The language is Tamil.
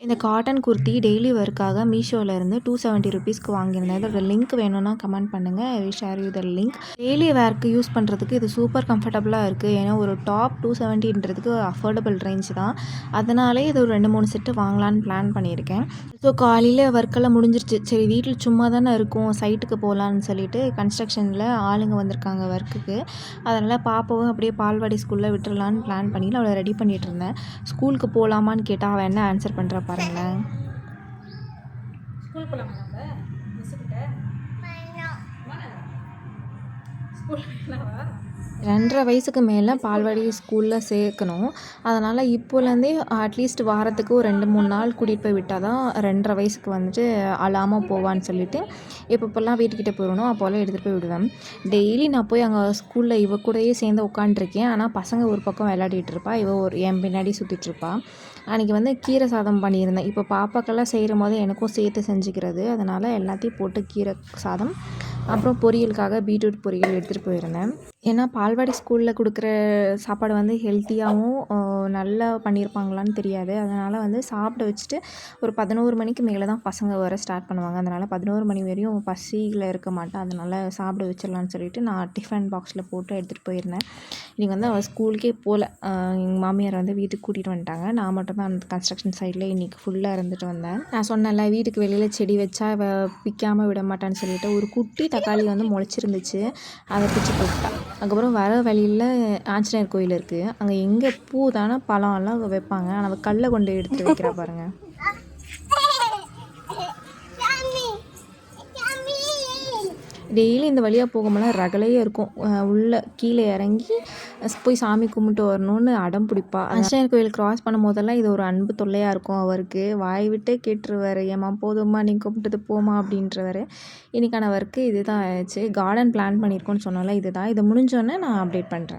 இந்த காட்டன் குர்த்தி டெய்லி ஒர்க்காக மீஷோலேருந்து ₹270க்கு வாங்கியிருந்தேன். இதோட லிங்க் வேணும்னா கமெண்ட் பண்ணுங்கள். I will share you the link. Daily வேர்க்கு யூஸ் பண்ணுறதுக்கு இது சூப்பர் கம்ஃபர்டபுளாக இருக்குது. ஏன்னா ஒரு டாப் 270ன்றதுக்கு அஃபோர்டபுள் ரேஞ்ச் தான். அதனாலே இது ஒரு 2-3 செட்டு வாங்கலான்னு பிளான் பண்ணியிருக்கேன். ஸோ காலையில் ஒர்க்கெல்லாம் முடிஞ்சிருச்சு. சரி வீட்டில் சும்மா தானே இருக்கும், சைட்டுக்கு போகலான்னு சொல்லிட்டு கன்ஸ்ட்ரக்ஷனில் ஆளுங்க வந்திருக்காங்க ஒர்க்குக்கு. அதனால் பாப்பாவும் அப்படியே பால்வாடி ஸ்கூலில் விட்டுறலான்னு பிளான் பண்ணி அவளை ரெடி பண்ணிகிட்டு இருந்தேன். ஸ்கூலுக்கு போகலாமான்னு கேட்டால் அவள் என்ன ஆன்சர் பண்ணுறா பாருங்களேன். ஸ்கூல் போலாமா நம்ம மிஸ் கிட்ட? ஸ்கூல் வேணாவா? 2.5 வயசுக்கு மேலே பால்வாடி ஸ்கூலில் சேர்க்கணும். அதனால் இப்போலேருந்தே அட்லீஸ்ட் வாரத்துக்கு ஒரு 2-3 நாள் கூட்டிகிட்டு போய் விட்டால் தான் 2.5 வயசுக்கு வந்துட்டு அழாமல் போவான்னு சொல்லிட்டு எப்பப்போல்லாம் வீட்டுக்கிட்ட போயிடணும் அப்போல்லாம் எடுத்துகிட்டு போய் விடுவேன். டெய்லி நான் போய் அங்கே ஸ்கூலில் இவ கூடயே சேர்ந்து உட்காண்ட்ருக்கேன். ஆனால் பசங்க ஒரு பக்கம் விளையாடிட்டு இருப்பா, இவ ஒரு என் பின்னாடி சுற்றிட்டுருப்பா. அன்றைக்கி வந்து கீரை சாதம் பண்ணியிருந்தேன். இப்போ பாப்பாக்கெல்லாம் செய்கிற போது எனக்கும் சேர்த்து செஞ்சுக்கிறது. அதனால் எல்லாத்தையும் போட்டு கீரை சாதம், அப்புறம் பொரியலுக்காக பீட்ரூட் பொரியல் எடுத்துகிட்டு போயிருந்தேன். ஏன்னா பால்வாடி ஸ்கூலில் கொடுக்குற சாப்பாடு வந்து ஹெல்த்தியாகவும் நல்லா பண்ணியிருப்பாங்களான்னு தெரியாது. அதனால் வந்து சாப்பிட வச்சுட்டு ஒரு 11 மணிக்கு மேலே தான் பசங்க வர ஸ்டார்ட் பண்ணுவாங்க. அதனால் 11 மணி வரையும் பசியில் இருக்க மாட்டேன். அதனால் சாப்பிட வச்சிடலான்னு சொல்லிட்டு நான் டிஃபன் பாக்ஸில் போட்டு எடுத்துகிட்டு போயிருந்தேன். இன்றைக்கி வந்து அவள் ஸ்கூலுக்கே போகல. எங்கள் மாமியார் வந்து வீட்டுக்கு கூட்டிகிட்டு வந்துட்டாங்க. நான் மட்டும் தான் அந்த கன்ஸ்ட்ரக்ஷன் சைடில் இன்றைக்கி ஃபுல்லாக இருந்துட்டு வந்தேன். நான் சொன்னேன்ல வீட்டுக்கு வெளியில் செடி வச்சா பிக்காமல் விட மாட்டான்னு சொல்லிட்டு ஒரு குட்டி தக்காளி வந்து முளைச்சிருந்துச்சு. அதை பிச்சு போட்டா. அதுக்கப்புறம் வர வழியில் ஆஞ்சநேயர் கோயில் இருக்குது. அங்கே எங்கே பூ தானே பழம்லாம் வைப்பாங்க. ஆனால் அவள் கல்லை கொண்டு எடுத்து வைக்கிறா பாருங்கள். டெய்லி இந்த வழியாக போகும்போது ரகலையே இருக்கும். உள்ளே கீழே இறங்கி போய் சாமி கும்பிட்டு வரணும்னு அடம் பிடிப்பா. ஆஞ்சநேயர் கோயில் கிராஸ் பண்ணும் போதெல்லாம் இது ஒரு அன்பு தொல்லையாக இருக்கும் அவருக்கு. வாய் விட்டே கேட்டுருவார், ஏம்மா போதும்மா நீ கும்பிட்டுட்டு போமா அப்படின்றவர். இன்றைக்கான ஒர்க்கு இது தான் ஆச்சு. கார்டன் பிளான் பண்ணியிருக்கோன்னு சொன்னால இது தான். இது முடிஞ்சோடனே நான் அப்டேட் பண்ணுறேன்.